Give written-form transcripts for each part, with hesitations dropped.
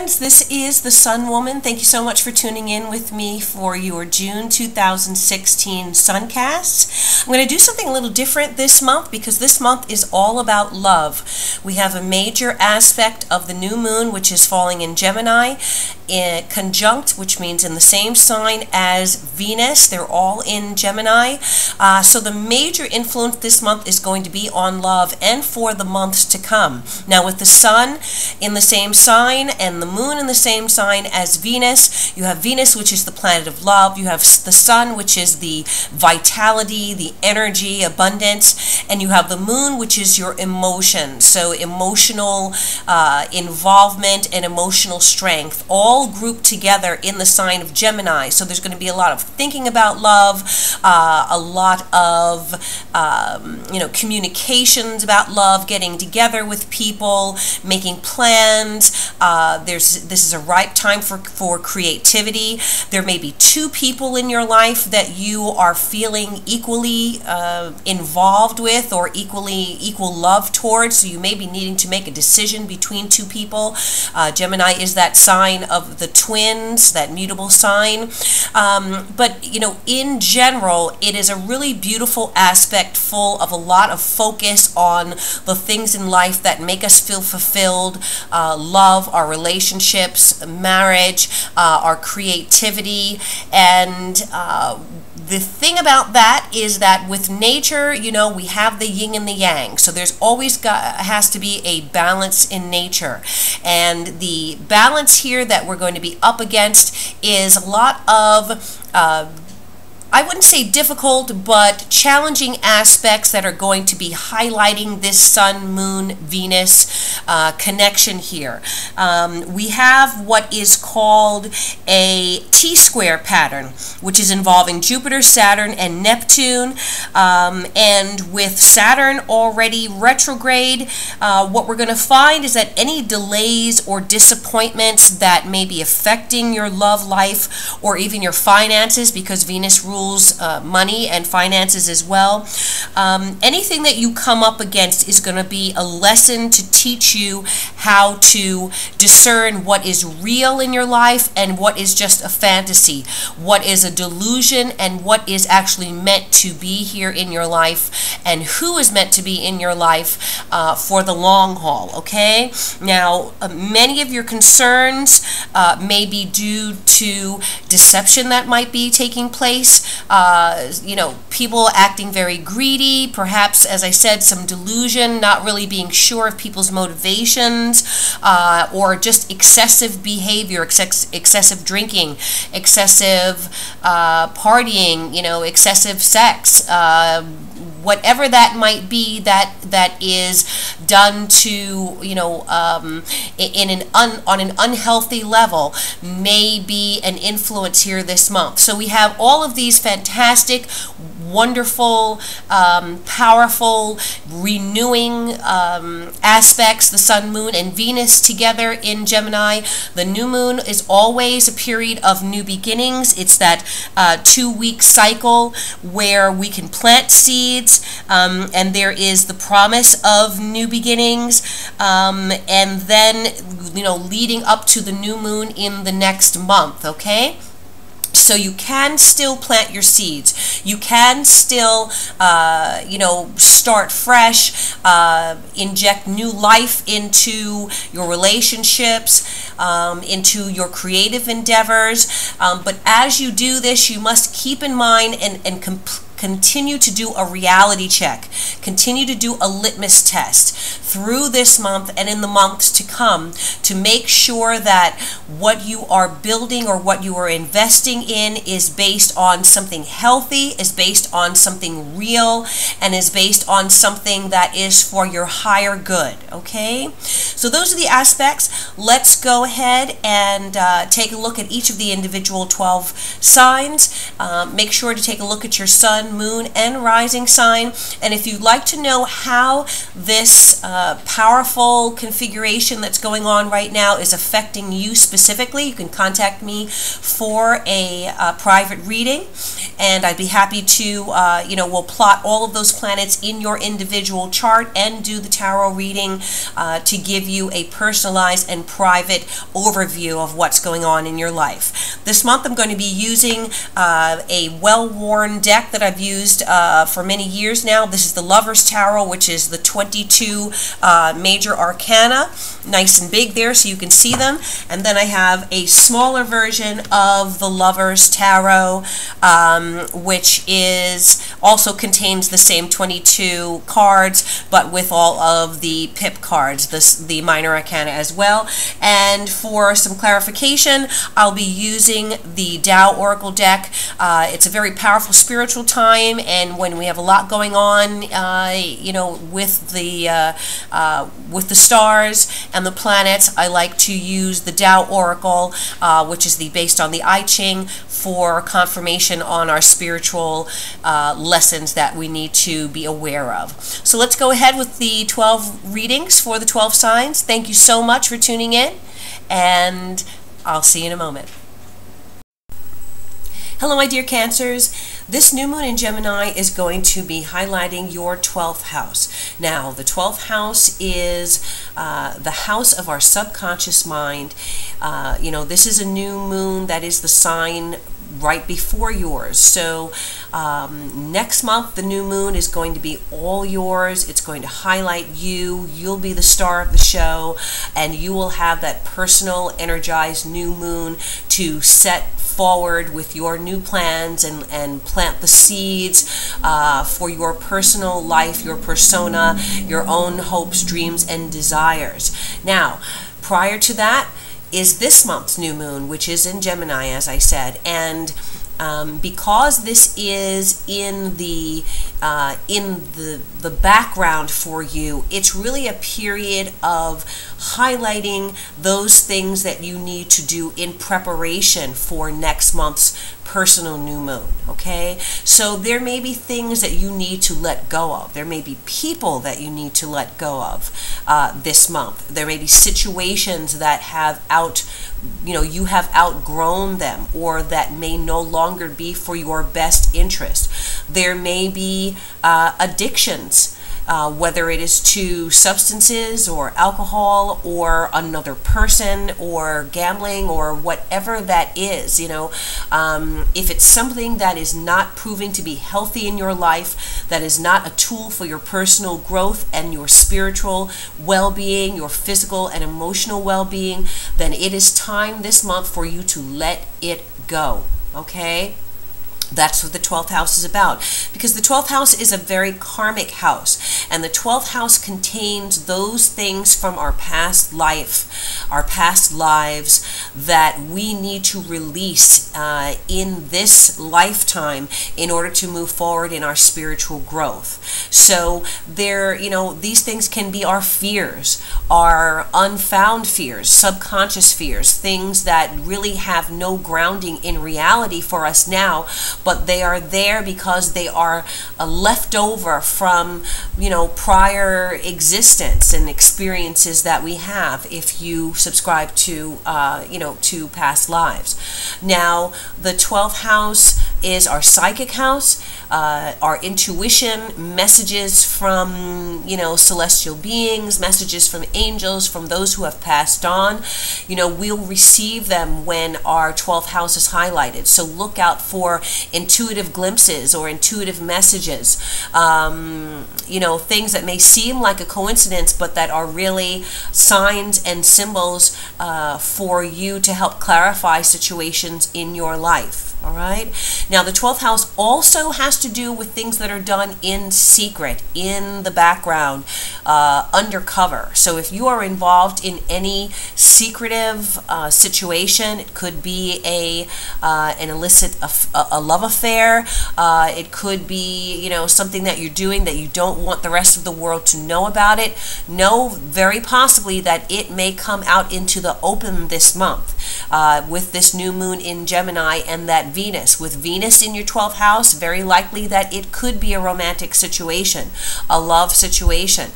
friends, this is the Sun Woman. Thank you so much for tuning in with me for your June 2016 Suncasts. I'm going to do something a little different this month because this month is all about love. We have a major aspect of the new moon, which is falling in Gemini, conjunct, which means in the same sign as Venus. They're all in Gemini. So the major influence this month is going to be on love and for the months to come. Now with the Sun in the same sign and the Moon in the same sign as Venus, you have Venus, which is the planet of love. You have the Sun, which is the vitality, the energy, abundance, and you have the Moon, which is your emotions. So emotional involvement and emotional strength, all grouped together in the sign of Gemini. So there's going to be a lot of thinking about love, a lot of communications about love, getting together with people, making plans. This is a ripe time for creativity. There may be two people in your life that you are feeling equally involved with or equal love towards. So you may be needing to make a decision between two people. Gemini is that sign of the twins, that mutable sign. But in general, it is a really beautiful aspect full of a lot of focus on the things in life that make us feel fulfilled, love, our relationships, marriage, our creativity. And the thing about that is that with nature, we have the yin and the yang. So there's always has to be a balance in nature. And the balance here that we're going to be up against is a lot of I wouldn't say difficult, but challenging aspects that are going to be highlighting this Sun, Moon, Venus connection here. We have what is called a T-square pattern, which is involving Jupiter, Saturn, and Neptune. And with Saturn already retrograde, what we're going to find is that any delays or disappointments that may be affecting your love life or even your finances, because Venus rules money and finances as well. Anything that you come up against is going to be a lesson to teach you how to discern what is real in your life and what is just a fantasy, what is a delusion and what is actually meant to be here in your life, and who is meant to be in your life for the long haul. Okay, now many of your concerns may be due to deception that might be taking place. People acting very greedy, perhaps, as I said, some delusion, not really being sure of people's motivations, or just excessive behavior, excessive drinking, excessive partying, excessive sex, whatever that might be that is done to, on an unhealthy level, may be an influence here this month. So we have all of these fantastic, wonderful, powerful, renewing aspects, the Sun, Moon, and Venus together in Gemini. The new moon is always a period of new beginnings. It's that 2-week cycle where we can plant seeds, and there is the promise of new beginnings, and then leading up to the new moon in the next month. Okay, so you can still plant your seeds. You can still, start fresh, inject new life into your relationships, into your creative endeavors. But as you do this, you must keep in mind and continue to do a reality check. Continue to do a litmus test through this month and in the months to come to make sure that what you are building or what you are investing in is based on something healthy, is based on something real, and is based on something that is for your higher good. Okay? So those are the aspects. Let's go ahead and take a look at each of the individual 12 signs. Make sure to take a look at your Sun, sun, moon, and rising sign. And if you'd like to know how this powerful configuration that's going on right now is affecting you specifically, you can contact me for a private reading, and I'd be happy to, we'll plot all of those planets in your individual chart and do the tarot reading to give you a personalized and private overview of what's going on in your life. This month I'm going to be using a well-worn deck that I've used for many years now. This is the Lover's Tarot, which is the 22 major arcana, nice and big there so you can see them. And then I have a smaller version of the Lover's Tarot, which also contains the same 22 cards, but with all of the pip cards, the minor arcana as well. And for some clarification, I'll be using the Tao Oracle deck. It's a very powerful spiritual time, and when we have a lot going on, with the stars and the planets, I like to use the Tao Oracle, which is based on the I Ching, for confirmation on our spiritual lessons that we need to be aware of. So let's go ahead with the 12 readings for the 12 signs. Thank you so much for tuning in, and I'll see you in a moment. Hello, my dear Cancers. This new moon in Gemini is going to be highlighting your 12th house. Now, the 12th house is the house of our subconscious mind. This is a new moon that is the sign right before yours. So next month, the new moon is going to be all yours. It's going to highlight you. You'll be the star of the show, and you will have that personal, energized new moon to set forward with your new plans and plant the seeds for your personal life, your persona, your own hopes, dreams, and desires. Now, prior to that is this month's new moon, which is in Gemini, as I said, and because this is in the background for you, it's really a period of highlighting those things that you need to do in preparation for next month's personal new moon, okay? So there may be things that you need to let go of. There may be people that you need to let go of this month. There may be situations that you have outgrown them, or that may no longer be for your best interest. There may be addictions, whether it is to substances or alcohol or another person or gambling or whatever that is. If it's something that is not proving to be healthy in your life, that is not a tool for your personal growth and your spiritual well-being, your physical and emotional well-being, then it is time this month for you to let it go, okay? That's what the 12th house is about, because the 12th house is a very karmic house, and the 12th house contains those things from our past life, our past lives, that we need to release in this lifetime in order to move forward in our spiritual growth. So these things can be our fears, our unfound fears, subconscious fears, things that really have no grounding in reality for us now, but they are there because they are left over from prior existence and experiences that we have, if you subscribe to to past lives. Now, the 12th house is our psychic house, our intuition, messages from celestial beings, messages from angels, from those who have passed on. We'll receive them when our 12th house is highlighted. So look out for intuitive glimpses or intuitive messages, things that may seem like a coincidence, but that are really signs and symbols for you to help clarify situations in your life. All right. Now, the 12th house also has to do with things that are done in secret, in the background, undercover. So if you are involved in any secretive situation, it could be an illicit a love affair. It could be something that you're doing that you don't want the rest of the world to know about it. Know very possibly that it may come out into the open this month. with this new moon in Gemini and that Venus. With Venus in your 12th house, very likely that it could be a romantic situation, a love situation.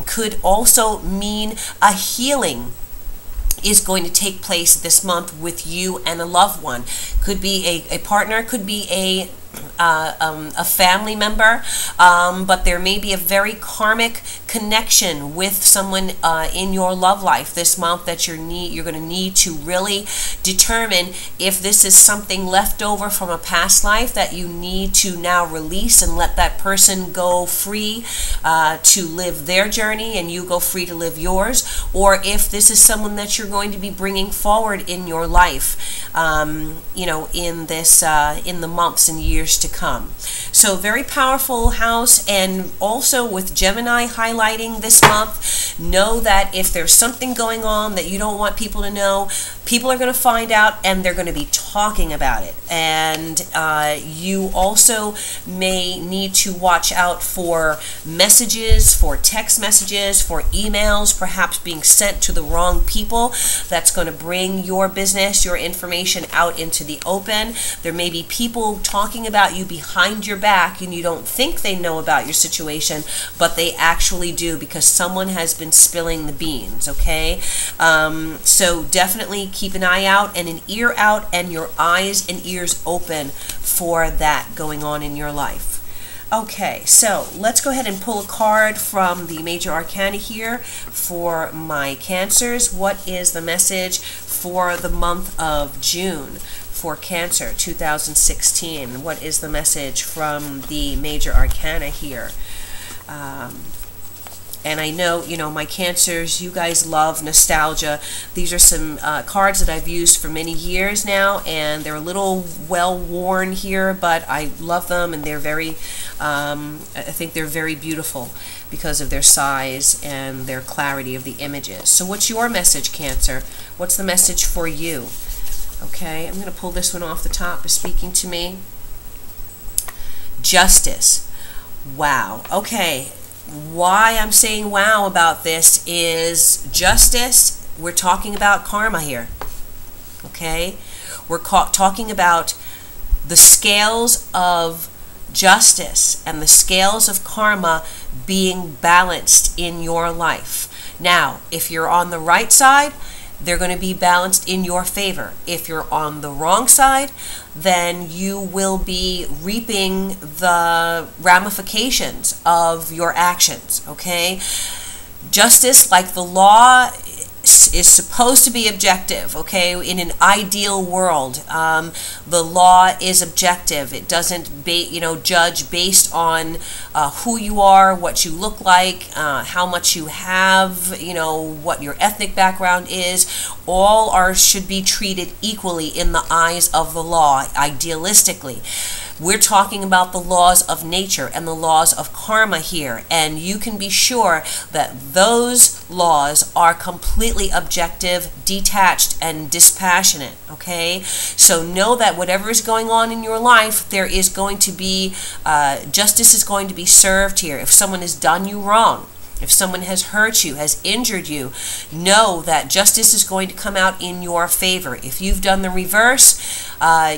Could also mean a healing is going to take place this month with you and a loved one. Could be a partner, could be a family member, but there may be a very karmic connection with someone in your love life this month that you're going to need to really determine if this is something left over from a past life that you need to now release and let that person go free to live their journey and you go free to live yours, or if this is someone that you're going to be bringing forward in your life, you know, in this in the months and years to come. So very powerful house. And also with Gemini highlighting this month, know that if there's something going on that you don't want people to know, people are going to find out and they're going to be talking about it. And you also may need to watch out for messages, for text messages, for emails, perhaps being sent to the wrong people. That's going to bring your business, your information out into the open. There may be people talking about you behind your back and you don't think they know about your situation, but they actually do, because someone has been spilling the beans, okay? So definitely keep an eye out and an ear out and your eyes and ears open for that going on in your life. Okay, so let's go ahead and pull a card from the major arcana here for my Cancers. What is the message for the month of June for Cancer 2016? What is the message from the major arcana here? And I know, you know, my Cancers, you guys love nostalgia. These are some cards that I've used for many years now, and they're a little well-worn here, but I love them, and they're very, I think they're very beautiful because of their size and their clarity of the images. So what's your message, Cancer? What's the message for you? Okay, I'm going to pull this one off the top. Is speaking to me. Justice. Wow. Okay. Why I'm saying wow about this is justice. We're talking about karma here. Okay? We're talking about the scales of justice and the scales of karma being balanced in your life. Now, if you're on the right side, they're going to be balanced in your favor. If you're on the wrong side, then you will be reaping the ramifications of your actions, okay? Justice, like the law, is supposed to be objective, okay? In an ideal world, the law is objective. It doesn't judge based on who you are, what you look like, how much you have, you know, what your ethnic background is. All should be treated equally in the eyes of the law, idealistically. We're talking about the laws of nature and the laws of karma here, and you can be sure that those laws are completely objective, detached, and dispassionate, okay? So know that whatever is going on in your life, there is going to be, justice is going to be served here. If someone has done you wrong, if someone has hurt you, has injured you, know that justice is going to come out in your favor. If you've done the reverse,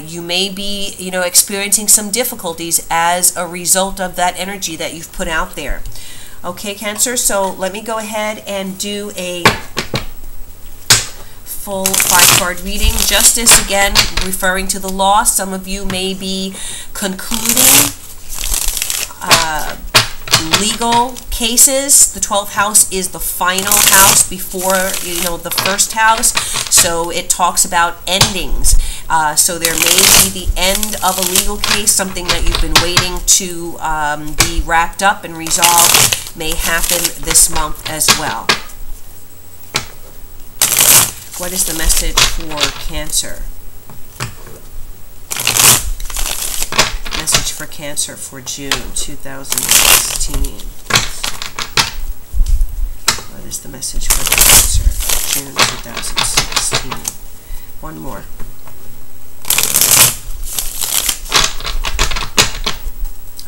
you may be, you know, experiencing some difficulties as a result of that energy that you've put out there. Okay, Cancer, so let me go ahead and do a full 5-card reading. Justice, again, referring to the law. Some of you may be concluding legal cases. The 12th house is the final house before, you know, the first house, so it talks about endings. So there may be the end of a legal case, something that you've been waiting to be wrapped up and resolved may happen this month as well. What is the message for Cancer? Message for Cancer for June 2016. What is the message for Cancer for June 2016? One more.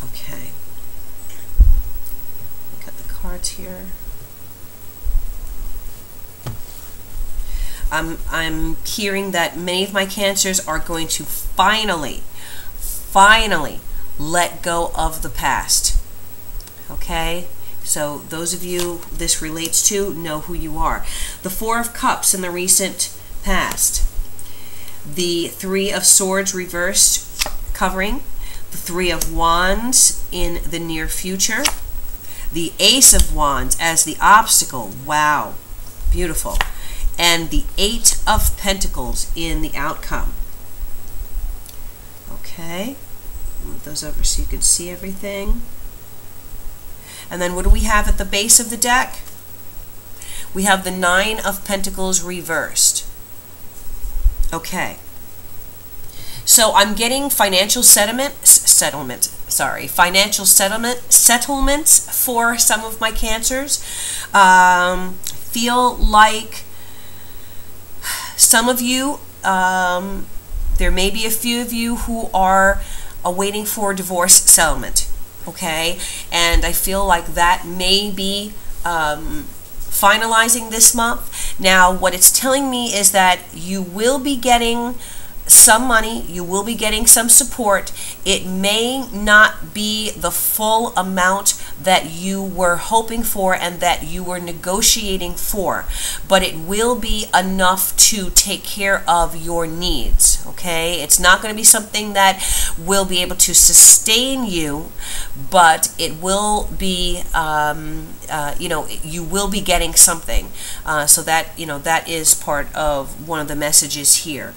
Okay. Look at the cards here. I'm hearing that many of my Cancers are going to finally let go of the past. Okay? So those of you this relates to know who you are. The Four of Cups in the recent past. The Three of Swords reversed covering. The Three of Wands in the near future. The Ace of Wands as the obstacle. Wow. Beautiful. And the Eight of Pentacles in the outcome. Okay. Move those over so you can see everything. And then what do we have at the base of the deck? We have the Nine of Pentacles reversed. Okay. So I'm getting financial settlements for some of my Cancers. Feel like some of you, there may be a few of you who are awaiting for divorce settlement. Okay, and I feel like that may be finalizing this month. Now, what it's telling me is that you will be getting some money, you will be getting some support. It may not be the full amount that you were hoping for and that you were negotiating for, but it will be enough to take care of your needs. Okay, it's not going to be something that will be able to sustain you, but it will be you will be getting something. So that that is part of one of the messages here.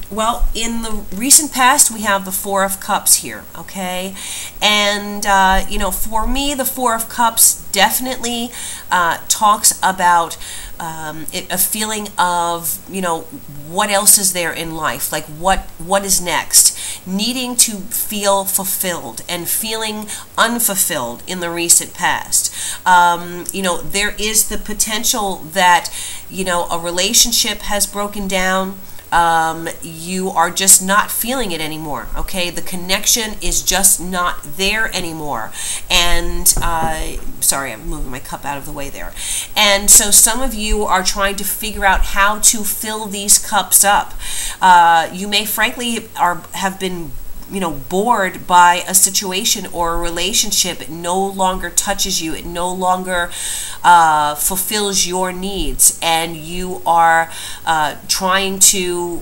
Well, in the recent past, we have the Four of Cups here, okay? And, for me, the Four of Cups definitely talks about a feeling of, what else is there in life? Like, what is next? Needing to feel fulfilled and feeling unfulfilled in the recent past. There is the potential that, a relationship has broken down. You are just not feeling it anymore. Okay, the connection is just not there anymore. And sorry, I'm moving my cup out of the way there. And so some of you are trying to figure out how to fill these cups up. You may frankly have been bored by a situation or a relationship. It no longer touches you. It no longer fulfills your needs, and you are trying to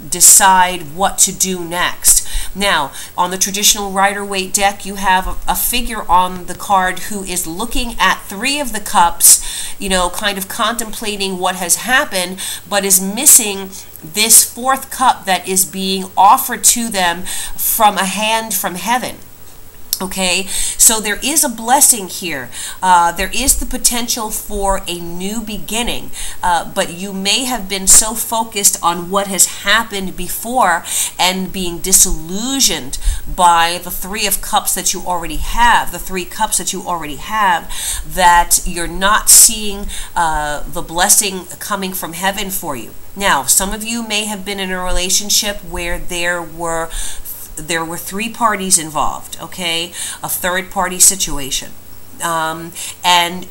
decide what to do next. Now, on the traditional Rider-Waite deck, you have a figure on the card who is looking at Three of the Cups, kind of contemplating what has happened, but is missing this fourth cup that is being offered to them from a hand from heaven. Okay, so there is a blessing here. There is the potential for a new beginning, but you may have been so focused on what has happened before and being disillusioned by the Three of Cups that you already have, the Three Cups that you already have, that you're not seeing the blessing coming from heaven for you. Now, some of you may have been in a relationship where there were three parties involved, okay, a third party situation. And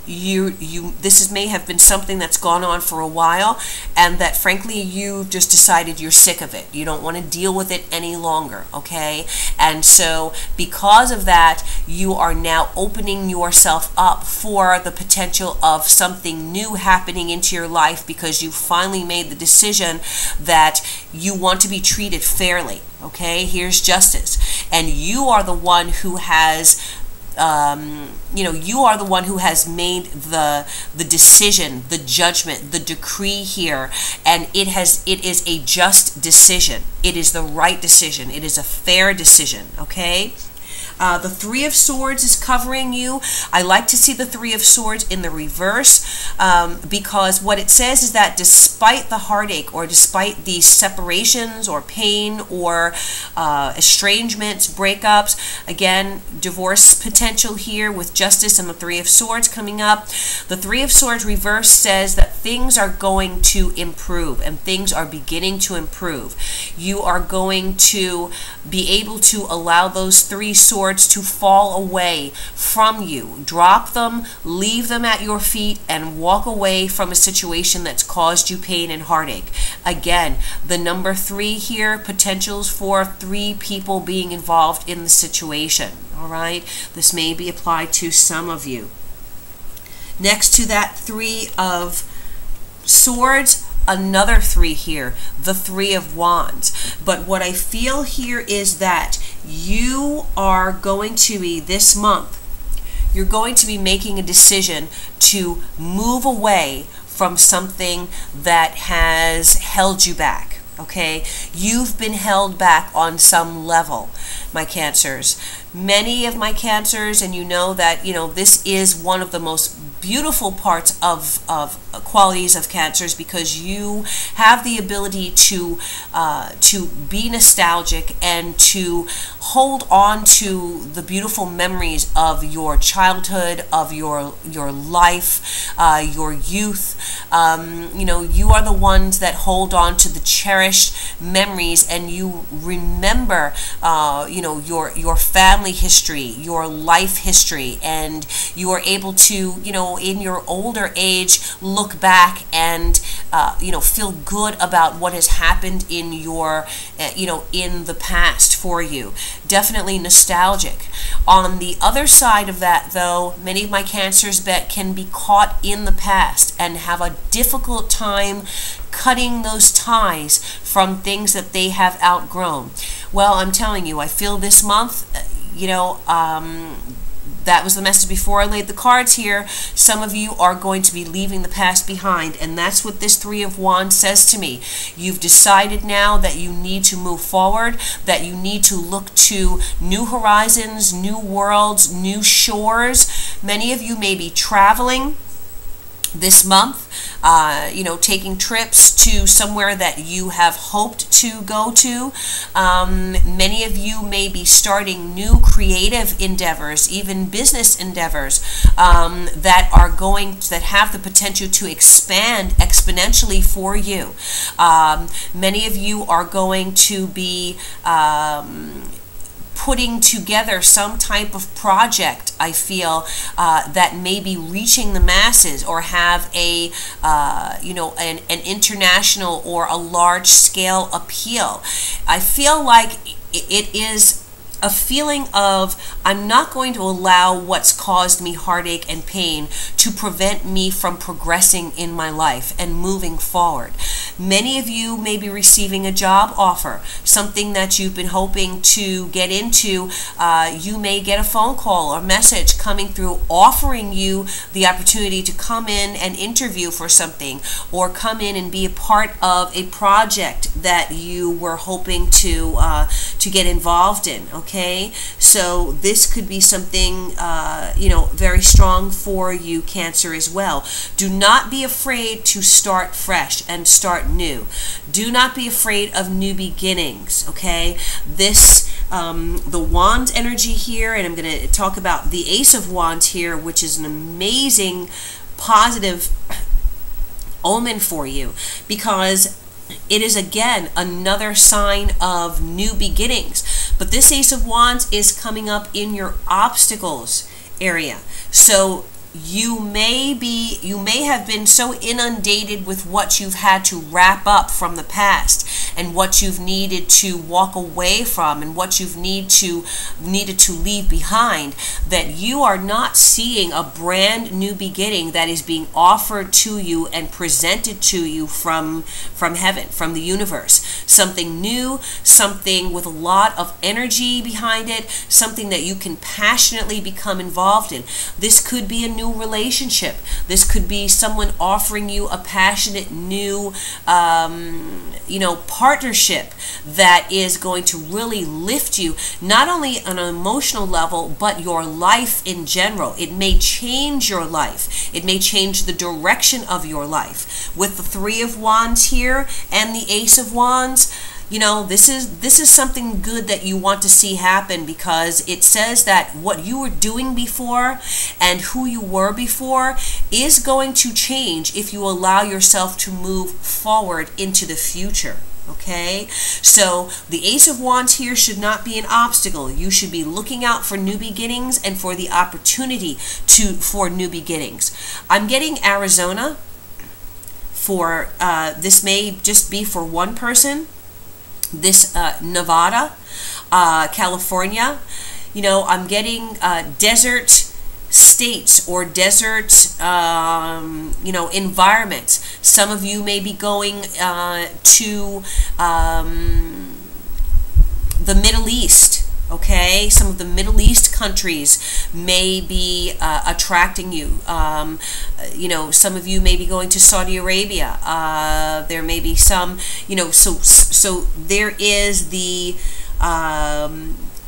this may have been something that's gone on for a while, and that frankly you've just decided you're sick of it. You don't want to deal with it any longer, okay? And so because of that, you are now opening yourself up for the potential of something new happening into your life, because you finally made the decision that you want to be treated fairly, okay? Here's justice. And you are the one who has you are the one who has made the decision, the judgment, the decree here, and it is a just decision. It is the right decision. It is a fair decision, okay? The Three of Swords is covering you. I like to see the Three of Swords in the reverse, because what it says is that despite the heartache, or despite these separations or pain or estrangements, breakups, again, divorce potential here with justice and the Three of Swords coming up, the Three of Swords reverse says that things are going to improve, and things are beginning to improve. You are going to be able to allow those three swords Swords to fall away from you. Drop them, leave them at your feet, and walk away from a situation that's caused you pain and heartache. Again, the number 3 here, potentials for 3 people being involved in the situation. All right, this may be applied to some of you. Next to that 3 of Swords, another 3 here, the 3 of Wands. But what I feel here is that you are going to be, this month, you're going to be making a decision to move away from something that has held you back. Okay, you've been held back on some level, my Cancers. Many of my Cancers, and you know that, this is one of the most beautiful parts of qualities of Cancers, because you have the ability to be nostalgic and to hold on to the beautiful memories of your childhood, of your life, your youth. You are the ones that hold on to the cherished memories, and you remember your family history, your life history, and you are able to, in your older age, look back and feel good about what has happened in your in the past for you. Definitely nostalgic. On the other side of that, though, many of my Cancers can be caught in the past and have a difficult time cutting those ties from things that they have outgrown. Well, I'm telling you, I feel this month, that was the message before I laid the cards here. Some of you are going to be leaving the past behind, and that's what this 3 of Wands says to me. You've decided now that you need to move forward, that you need to look to new horizons, new worlds, new shores. Many of you may be traveling this month, taking trips to somewhere that you have hoped to go to. Many of you may be starting new creative endeavors, even business endeavors that have the potential to expand exponentially for you. Many of you are going to be putting together some type of project, I feel, that may be reaching the masses, or have an international or a large scale appeal. I feel like it is a feeling of, I'm not going to allow what's caused me heartache and pain to prevent me from progressing in my life and moving forward. Many of you may be receiving a job offer, something that you've been hoping to get into. You may get a phone call or message coming through offering you the opportunity to come in and interview for something, or come in and be a part of a project that you were hoping to get involved in. Okay, so this could be something very strong for you, Cancer, as well. Do not be afraid to start fresh and start new. Do not be afraid of new beginnings. Okay, this the Wands energy here, and I'm going to talk about the Ace of Wands here, which is an amazing positive omen for you, because it is again another sign of new beginnings. But this Ace of Wands is coming up in your obstacles area. So you may have been so inundated with what you've had to wrap up from the past, and what you've needed to walk away from, and what you've needed to leave behind, that you are not seeing a brand new beginning that is being offered to you and presented to you from heaven, from the universe. Something new, something with a lot of energy behind it, something that you can passionately become involved in. This could be a new relationship. This could be someone offering you a passionate new partnership that is going to really lift you, not only on an emotional level, but your life in general. It may change your life. It may change the direction of your life. With the 3 of Wands here and the Ace of Wands, this is something good that you want to see happen, because it says that what you were doing before and who you were before is going to change if you allow yourself to move forward into the future. Okay, so the Ace of Wands here should not be an obstacle. You should be looking out for new beginnings and for the opportunity for new beginnings. I'm getting Arizona for this may just be for one person. This Nevada, California. You know, I'm getting desert states or desert, you know, environments. Some of you may be going to the Middle East. Okay, some of the Middle East countries may be attracting you. You know, some of you may be going to Saudi Arabia. There may be some, you know, so there is the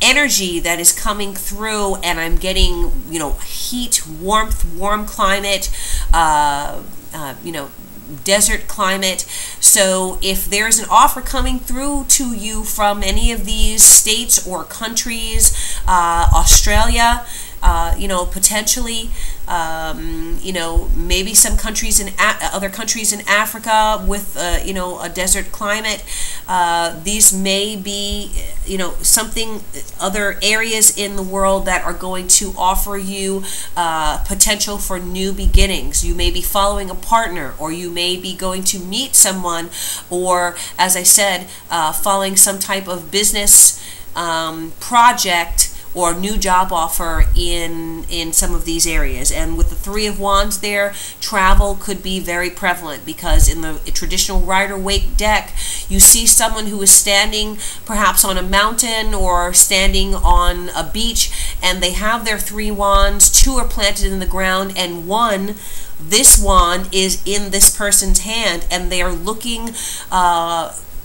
energy that is coming through, and I'm getting, you know, heat, warmth, warm climate, you know, desert climate. So if there's an offer coming through to you from any of these states or countries, Australia, you know, potentially, you know, maybe some countries in other countries in Africa with, you know, a desert climate. These may be, you know, something, other areas in the world that are going to offer you potential for new beginnings. You may be following a partner, or you may be going to meet someone, or, as I said, following some type of business project or new job offer in some of these areas. And with the Three of Wands there, travel could be very prevalent, because in the traditional Rider-Waite deck, you see someone who is standing perhaps on a mountain or standing on a beach, and they have their 3 wands. 2 are planted in the ground, and this wand is in this person's hand, and they are looking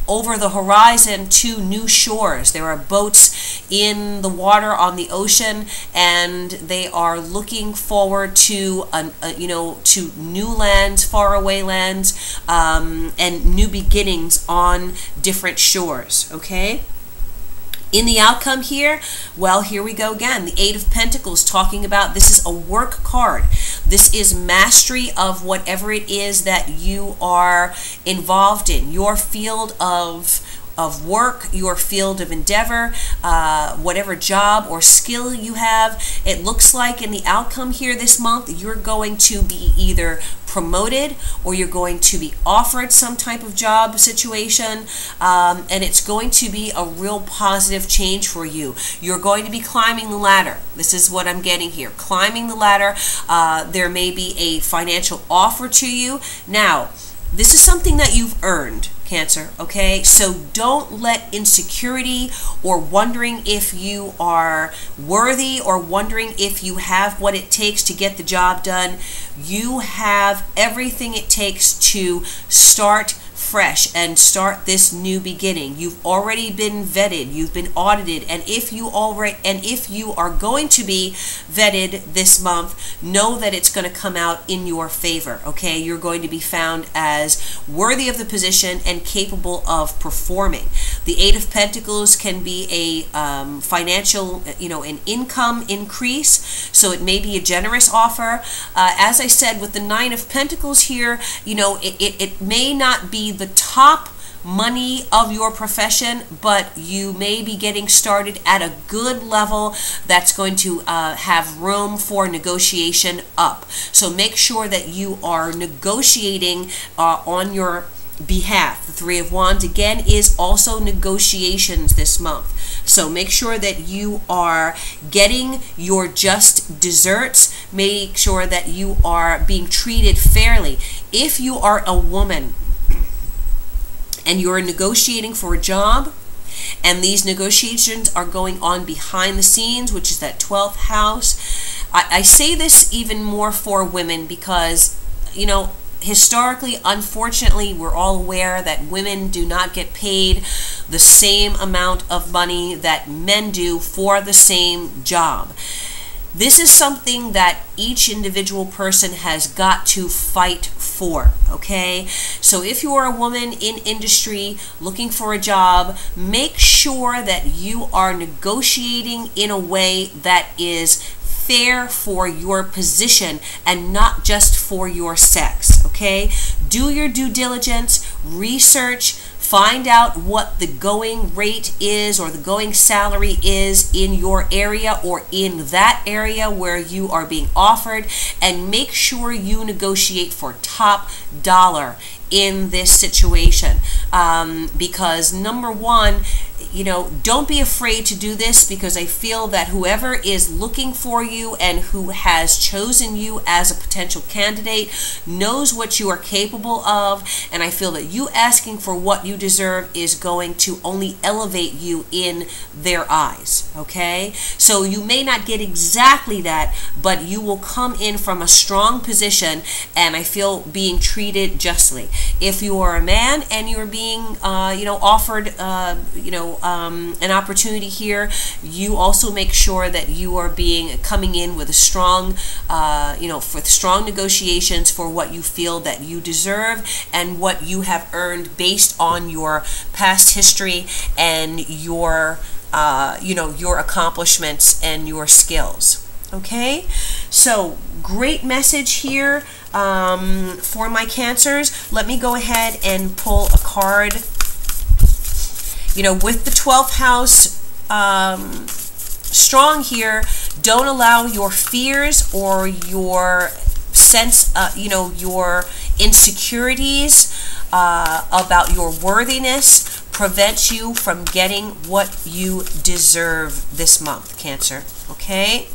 over the horizon to new shores. There are boats in the water on the ocean, and they are looking forward to, you know, to new lands, faraway lands, and new beginnings on different shores. Okay. In the outcome here, well, here we go again. The 8 of Pentacles, talking about, this is a work card. This is mastery of whatever it is that you are involved in. Your field of work, your field of endeavor, whatever job or skill you have. It looks like in the outcome here this month, you're going to be either promoted, or you're going to be offered some type of job situation, and it's going to be a real positive change for you. You're going to be climbing the ladder. This is what I'm getting here. Climbing the ladder. There may be a financial offer to you. Now, this is something that you've earned, Cancer, okay? So don't let insecurity or wondering if you are worthy or wondering if you have what it takes to get the job done. You have everything it takes to start fresh and start this new beginning. You've already been vetted, you've been audited, and if you are going to be vetted this month, know that it's going to come out in your favor. Okay, you're going to be found as worthy of the position and capable of performing. The 8 of Pentacles can be a financial, you know, an income increase, so it may be a generous offer. As I said, with the 9 of Pentacles here, you know, it may not be the top money of your profession, but you may be getting started at a good level that's going to have room for negotiation up. So make sure that you are negotiating on your behalf. The 3 of Wands again is also negotiations this month. So make sure that you are getting your just desserts. Make sure that you are being treated fairly. If you are a woman and you're negotiating for a job, and these negotiations are going on behind the scenes, which is that 12th house, I say this even more for women because, you know, historically, unfortunately, we're all aware that women do not get paid the same amount of money that men do for the same job. This is something that each individual person has got to fight for, okay? So if you are a woman in industry looking for a job, make sure that you are negotiating in a way that is fair for your position and not just for your sex, okay? Do your due diligence, research, Find out what the going rate is or the going salary is in your area or in that area where you are being offered, and make sure you negotiate for top dollar in this situation, because number one, you know, don't be afraid to do this, because I feel that whoever is looking for you and who has chosen you as a potential candidate knows what you are capable of, and I feel that you asking for what you deserve is going to only elevate you in their eyes, okay? So you may not get exactly that, but you will come in from a strong position, and I feel being treated justly. If you are a man and you're being, offered, an opportunity here, you also make sure that you are coming in with a strong, for strong negotiations for what you feel that you deserve and what you have earned based on your past history and your, your accomplishments and your skills. Okay, so great message here for my Cancers. Let me go ahead and pull a card. You know, with the 12th house strong here, don't allow your fears or your sense, your insecurities about your worthiness prevent you from getting what you deserve this month, Cancer. Okay?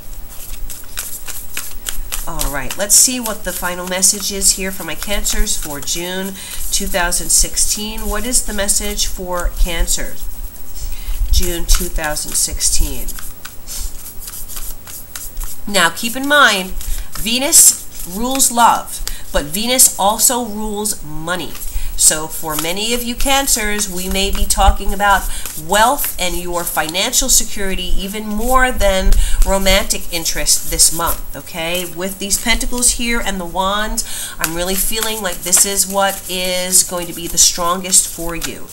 All right, let's see what the final message is here for my Cancers for June 2016. What is the message for Cancers? June 2016. Now, keep in mind, Venus rules love, but Venus also rules money. So for many of you Cancers, we may be talking about wealth and your financial security even more than romantic interest this month, okay? With these pentacles here and the wands, I'm really feeling like this is what is going to be the strongest for you.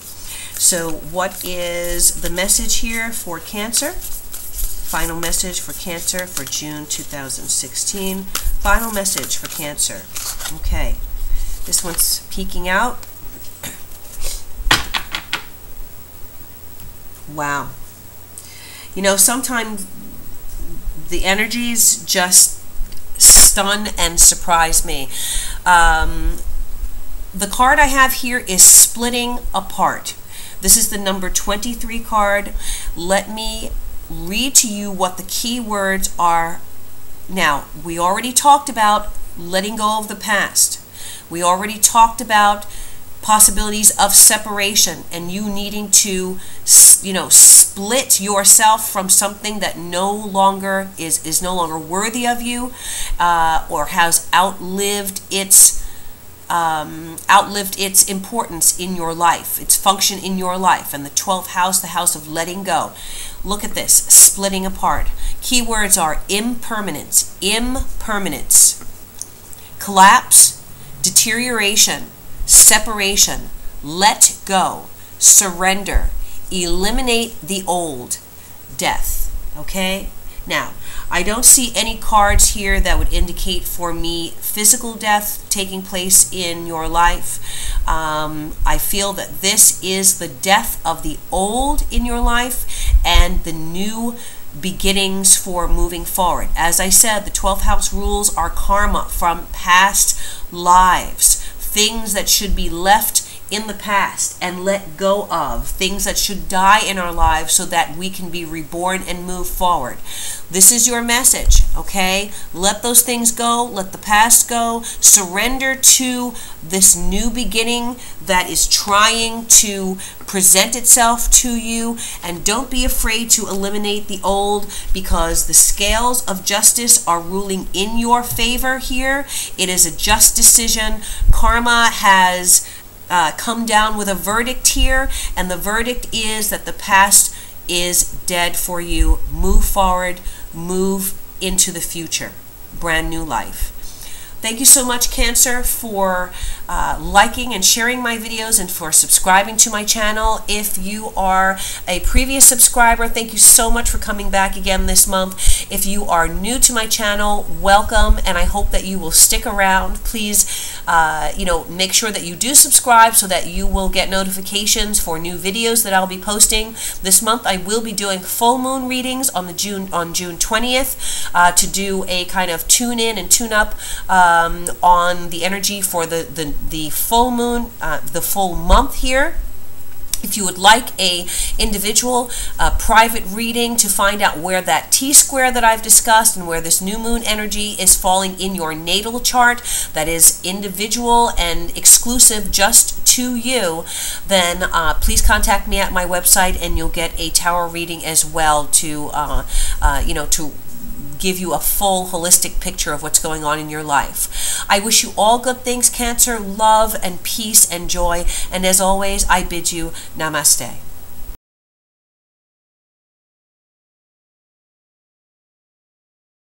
So what is the message here for Cancer? Final message for Cancer for June 2016. Final message for Cancer. Okay. This one's peeking out. Wow. You know, sometimes the energies just stun and surprise me. The card I have here is splitting apart. This is the number 23 card. Let me read to you what the key words are. Now, we already talked about letting go of the past. We already talked about possibilities of separation and you needing to, split yourself from something that no longer is no longer worthy of you, or has outlived its importance in your life, its function in your life. And the 12th house, the house of letting go. Look at this, splitting apart. Keywords are impermanence, collapse, deterioration, separation, let go, surrender, eliminate the old, death. Okay? Now, I don't see any cards here that would indicate for me physical death taking place in your life. I feel that this is the death of the old in your life and the new beginnings for moving forward. As I said, the 12th house rules are karma from past lives, things that should be left in the past and let go of, things that should die in our lives so that we can be reborn and move forward. This is your message, okay? Let those things go, let the past go, surrender to this new beginning that is trying to present itself to you, and don't be afraid to eliminate the old, because the scales of justice are ruling in your favor here. It is a just decision. Karma has come down with a verdict here, and the verdict is that the past is dead for you. Move forward, move into the future. Brand new life. Thank you so much, Cancer, for liking and sharing my videos and for subscribing to my channel. If you are a previous subscriber, thank you so much for coming back again this month. If you are new to my channel, welcome, and I hope that you will stick around. Please, make sure that you do subscribe so that you will get notifications for new videos that I'll be posting. This month I will be doing full moon readings on June 20th to do a kind of tune in and tune up on the energy for the full moon, the full month here. If you would like a individual private reading to find out where that T-square that I've discussed and where this new moon energy is falling in your natal chart, that is individual and exclusive just to you, then please contact me at my website and you'll get a tarot reading as well to to give you a full holistic picture of what's going on in your life. I wish you all good things, Cancer, love and peace and joy, and as always, I bid you namaste.